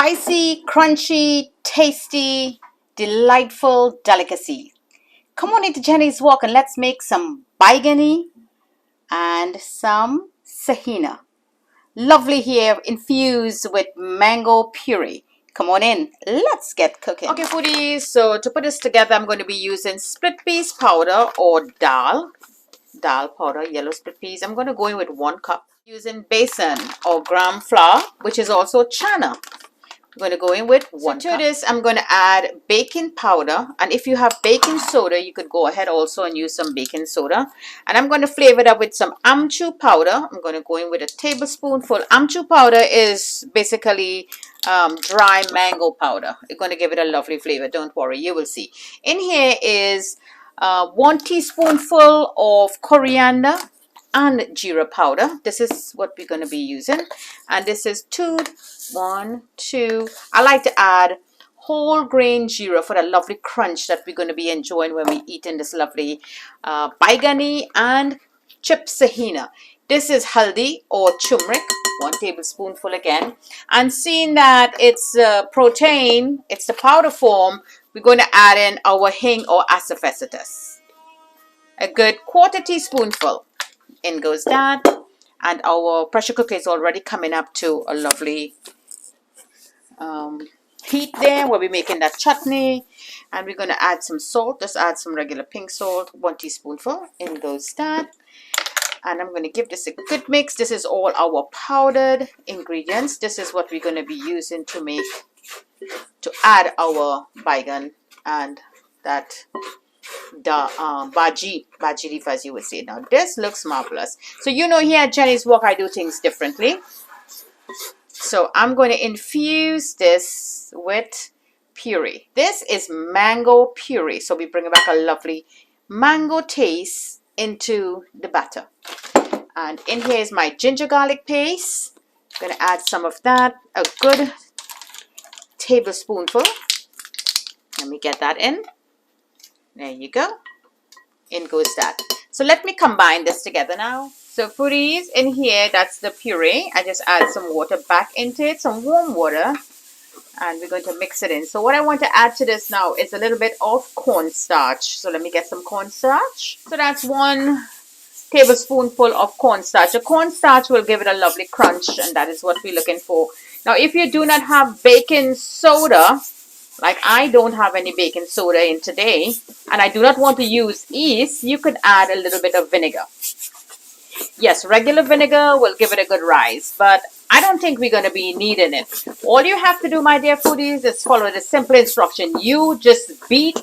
spicy, crunchy, tasty, delightful delicacy. Come on into Jenny's Walk and let's make some biganee and some Saheena. Lovely here, infused with mango puree. Come on in, let's get cooking. Okay, foodies, so to put this together, I'm going to be using split peas powder or dal powder, yellow split peas. I'm going to go in with 1 cup. Using besan or gram flour, which is also chana. I'm going to go in with 1 cup. To this, I'm going to add baking powder. And if you have baking soda, you could go ahead also and use some baking soda. And I'm going to flavor it up with some amchur powder. I'm going to go in with a tablespoonful. Amchur powder is basically dry mango powder. It's going to give it a lovely flavor. Don't worry, you will see. In here is 1 teaspoonful of coriander and jeera powder. This is what we're going to be using, and this is 2. I like to add whole grain jeera for the lovely crunch that we're going to be enjoying when we eat in this lovely biganee and chip Saheena. This is haldi or turmeric, 1 tablespoonful again. And seeing that it's protein, it's the powder form, we're going to add in our hing or asafoetida. A good 1/4 teaspoonful. In goes that, and our pressure cooker is already coming up to a lovely heat there where we're making that chutney. And we're going to add some salt. Just add some regular pink salt, 1 teaspoonful. In goes that. And I'm going to give this a good mix. This is all our powdered ingredients. This is what we're going to be using to add our baigan and that bhaji leaf, as you would say. Now this looks marvelous. So you know, here at Jenny's Walk I do things differently. So I'm going to infuse this with puree. This is mango puree, so we bring back a lovely mango taste into the batter. And in here is my ginger garlic paste. I'm going to add some of that, a good tablespoonful. Let me get that in. There you go. In goes that. So let me combine this together now. So foodies, in here, that's the puree. I just add some water back into it, some warm water, and we're going to mix it in. So what I want to add to this now is a little bit of cornstarch. So let me get some cornstarch. So that's 1 tablespoonful of cornstarch. The cornstarch will give it a lovely crunch, and that is what we're looking for. Now, if you do not have baking soda, like I don't have any baking soda in today, and I do not want to use yeast, you could add a little bit of vinegar. Yes, regular vinegar will give it a good rise, but I don't think we're going to be needing it. All you have to do, my dear foodies, is follow the simple instruction. You just beat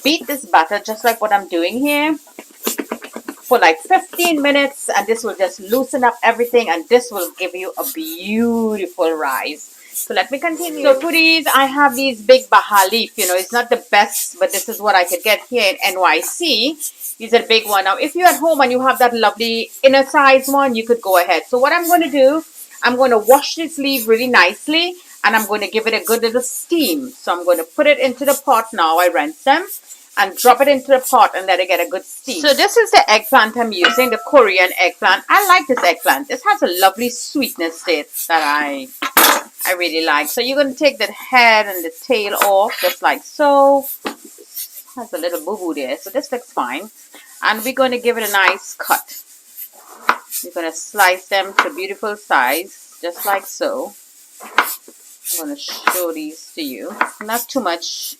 this batter just like what I'm doing here for like 15 minutes, and this will just loosen up everything, and this will give you a beautiful rise. So let me continue. So foodies, I have these big baha leaf. You know, it's not the best, but this is what I could get here in NYC. These are big one. Now, if you're at home and you have that lovely inner size one, you could go ahead. So what I'm going to do, I'm going to wash this leaf really nicely, and I'm going to give it a good little steam. So I'm going to put it into the pot now. I rinse them and drop it into the pot and let it get a good steam. So this is the eggplant I'm using, the Korean eggplant. I like this eggplant. This has a lovely sweetness to it that I really like. So you're going to take the head and the tail off, just like so. Has a little boo-boo there, so this looks fine. And we're going to give it a nice cut. We're going to slice them to beautiful size, just like so. I'm going to show these to you. Not too much.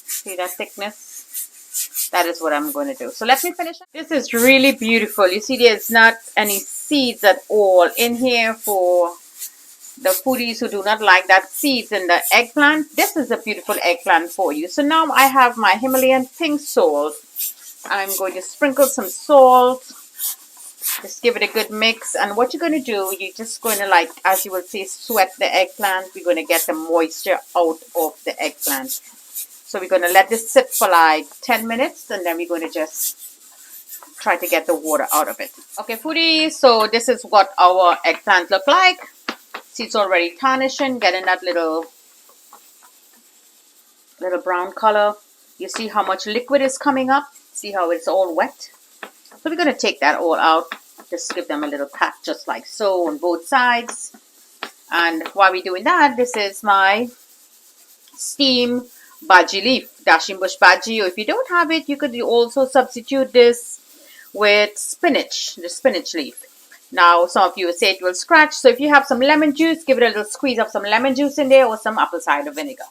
See that thickness? That is what I'm going to do. So let me finish. This is really beautiful. You see, there's not any seeds at all in here for the foodies who do not like that seeds in the eggplant. This is a beautiful eggplant for you. So now I have my Himalayan pink salt. I'm going to sprinkle some salt. Just give it a good mix. And what you're going to do, you're just going to, like, as you will see, sweat the eggplant. We're going to get the moisture out of the eggplant. So we're going to let this sit for like 10 minutes, and then we're going to just try to get the water out of it. Okay, foodies, so this is what our eggplant look like. See, it's already tarnishing, getting that little brown color. You see how much liquid is coming up? See how it's all wet? So we're going to take that all out. Just give them a little pat just like so on both sides. And while we're doing that, this is my steam bhaji leaf, dashing bush bhaji. Or if you don't have it, you could also substitute this with spinach, the spinach leaf. Now, some of you will say it will scratch. So if you have some lemon juice, give it a little squeeze of some lemon juice in there or some apple cider vinegar.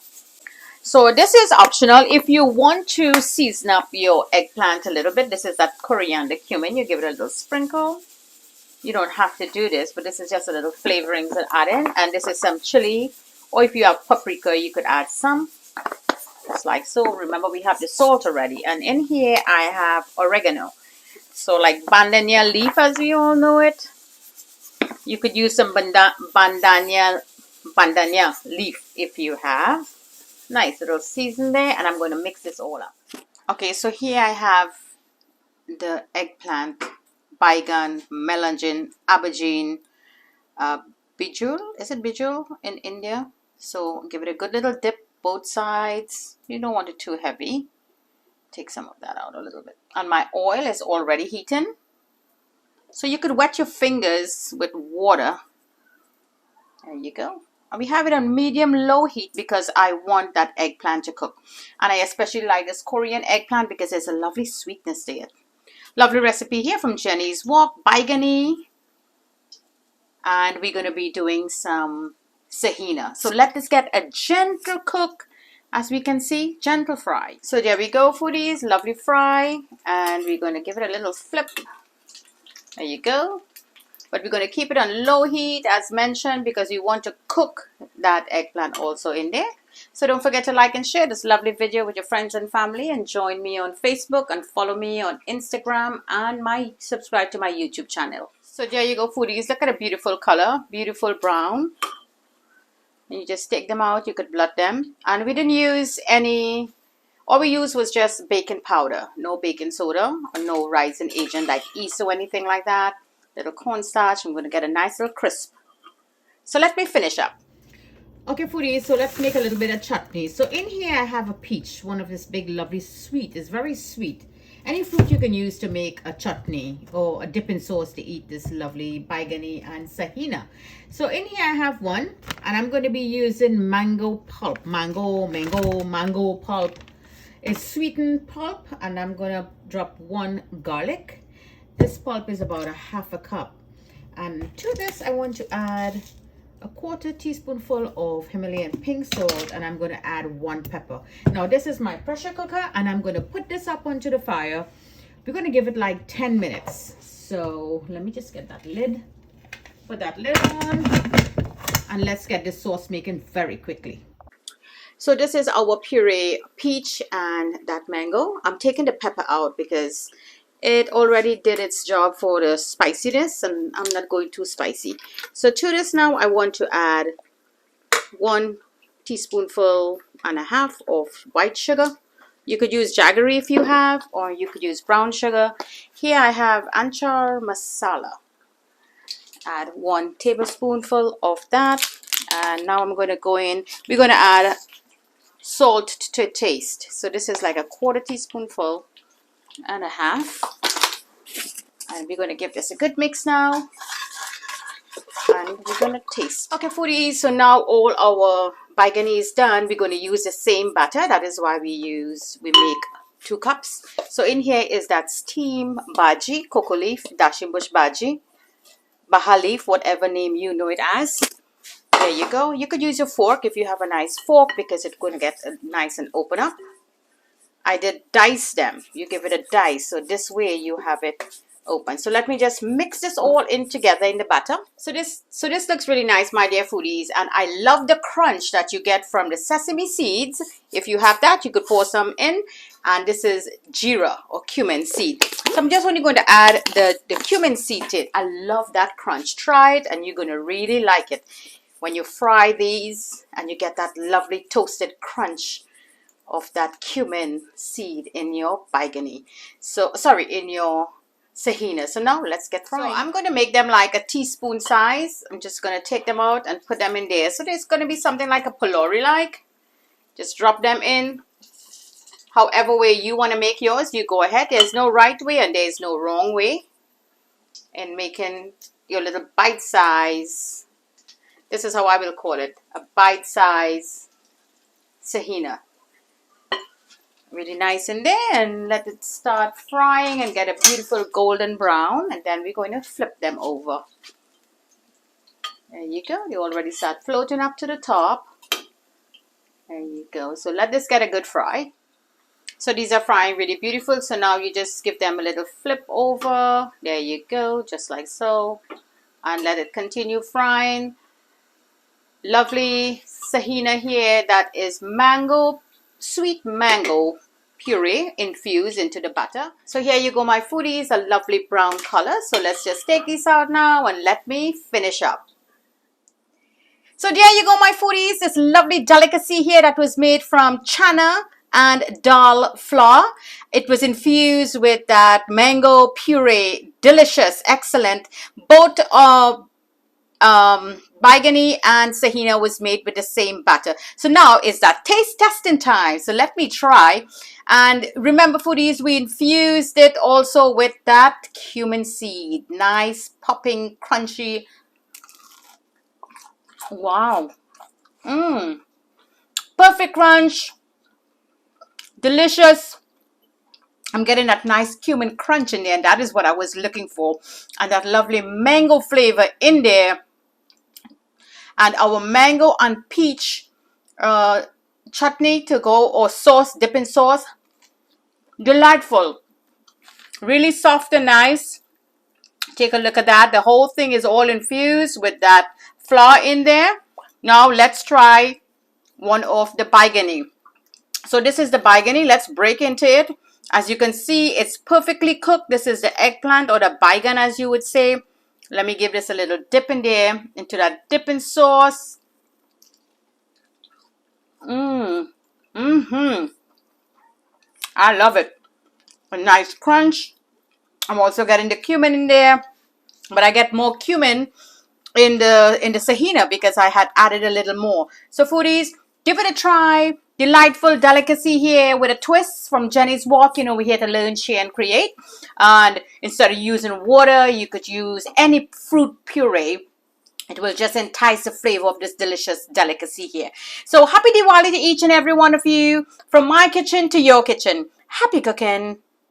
So this is optional. If you want to season up your eggplant a little bit, this is that coriander cumin. You give it a little sprinkle. You don't have to do this, but this is just a little flavorings that add in. And this is some chili. Or if you have paprika, you could add some. Just like so. Remember, we have the salt already. And in here, I have oregano. So like bandania leaf, as we all know it. You could use some bandania leaf if you have. Nice little season there, and I'm going to mix this all up. Okay, so here I have the eggplant, baigan, melangin, aubergine, bijul. Is it bijul in India? So give it a good little dip, both sides. You don't want it too heavy. Take some of that out a little bit. And my oil is already heating. So you could wet your fingers with water. There you go. And we have it on medium-low heat because I want that eggplant to cook. And I especially like this Korean eggplant because there's a lovely sweetness to it. Lovely recipe here from Jenny's Walk, Biganee. And we're going to be doing some Saheena. So let this get a gentle cook. As we can see, gentle fry. So there we go, foodies. Lovely fry. And we're going to give it a little flip. There you go. But we're going to keep it on low heat as mentioned because we want to cook that eggplant also in there. So don't forget to like and share this lovely video with your friends and family, and join me on Facebook and follow me on Instagram and subscribe to my YouTube channel. So there you go, foodies. Look at a beautiful color, beautiful brown. And you just take them out, you could blot them. And we didn't use any, all we used was just baking powder, no baking soda, or no rising agent like yeast or anything like that. Little cornstarch. I'm going to get a nice little crisp. So let me finish up. Okay, foodies, so let's make a little bit of chutney. So in here I have a peach, one of this big lovely sweet. It's very sweet. Any fruit you can use to make a chutney or a dipping sauce to eat this lovely Biganee and Saheena. So in here I have one, and I'm going to be using mango pulp. Mango pulp. It's sweetened pulp, and I'm going to drop one garlic. This pulp is about ½ cup. And to this, I want to add a 1/4 teaspoonful of Himalayan pink salt, and I'm going to add 1 pepper. Now, this is my pressure cooker, and I'm going to put this up onto the fire. We're going to give it like 10 minutes. So let me just get that lid. Put that lid on, and let's get this sauce making very quickly. So this is our puree peach and that mango. I'm taking the pepper out because it already did its job for the spiciness, and I'm not going too spicy. So to this now, I want to add 1.5 teaspoons of white sugar. You could use jaggery if you have, or you could use brown sugar. Here I have anchar masala. Add 1 tablespoonful of that. And now I'm going to go in. We're going to add salt to taste. So this is like a 1/4 teaspoonful and a half. And we're going to give this a good mix now. And we're going to taste. Okay, foodies, so now all our Biganee is done. We're going to use the same batter. That is why we make 2 cups. So in here is that steam bhaji, cocoa leaf, dashing bush bhaji, baha leaf, whatever name you know it as. There you go. You could use your fork if you have a nice fork because it's going to get nice and open up. I did dice them. You give it a dice. So this way you have it open. So let me just mix this all in together in the batter. So this looks really nice, my dear foodies. And I love the crunch that you get from the sesame seeds. If you have that, you could pour some in. And this is jeera or cumin seed. So I'm just only going to add the cumin seed to it. I love that crunch. Try it and you're going to really like it. When you fry these and you get that lovely toasted crunch of that cumin seed in your Biganee. So, sorry, in your Saheena. So now let's get frying. So I'm going to make them like a teaspoon size. I'm just going to take them out and put them in there. So there's going to be something like a pulori like. Just drop them in. However way you want to make yours, you go ahead. There's no right way and there's no wrong way in making your little bite size. This is how I will call it, a bite-size Saheena. Really nice in there, and let it start frying and get a beautiful golden brown, and then we're going to flip them over. There you go. They already start floating up to the top. There you go. So let this get a good fry. So these are frying really beautiful. So now you just give them a little flip over. There you go, just like so. And let it continue frying. Lovely Saheena here. That is mango, sweet mango puree infused into the butter. So here you go, my foodies, a lovely brown color. So let's just take these out now and let me finish up. So there you go, my foodies, this lovely delicacy here that was made from chana and dal flour. It was infused with that mango puree, delicious, excellent. Both Biganee and Saheena was made with the same batter. So now it's that taste testing time. So let me try. And remember, foodies, we infused it also with that cumin seed. Nice, popping, crunchy. Wow. Perfect crunch. Delicious. I'm getting that nice cumin crunch in there, and that is what I was looking for. And that lovely mango flavor in there. And our mango and peach chutney to go, or sauce, dipping sauce. Delightful. Really soft and nice. Take a look at that. The whole thing is all infused with that flour in there. Now let's try one of the Biganee. So this is the Biganee. Let's break into it. As you can see, it's perfectly cooked. This is the eggplant, or the baigan as you would say. Let me give this a little dip in there, into that dipping sauce. I love it. A nice crunch. I'm also getting the cumin in there, but I get more cumin in the Saheena because I had added a little more. So foodies, give it a try. Delightful delicacy here with a twist from Jenny's Walk. You know, we're here to learn, share, and create. And instead of using water, you could use any fruit puree. It will just entice the flavor of this delicious delicacy here. So happy Diwali to each and every one of you. From my kitchen to your kitchen. Happy cooking.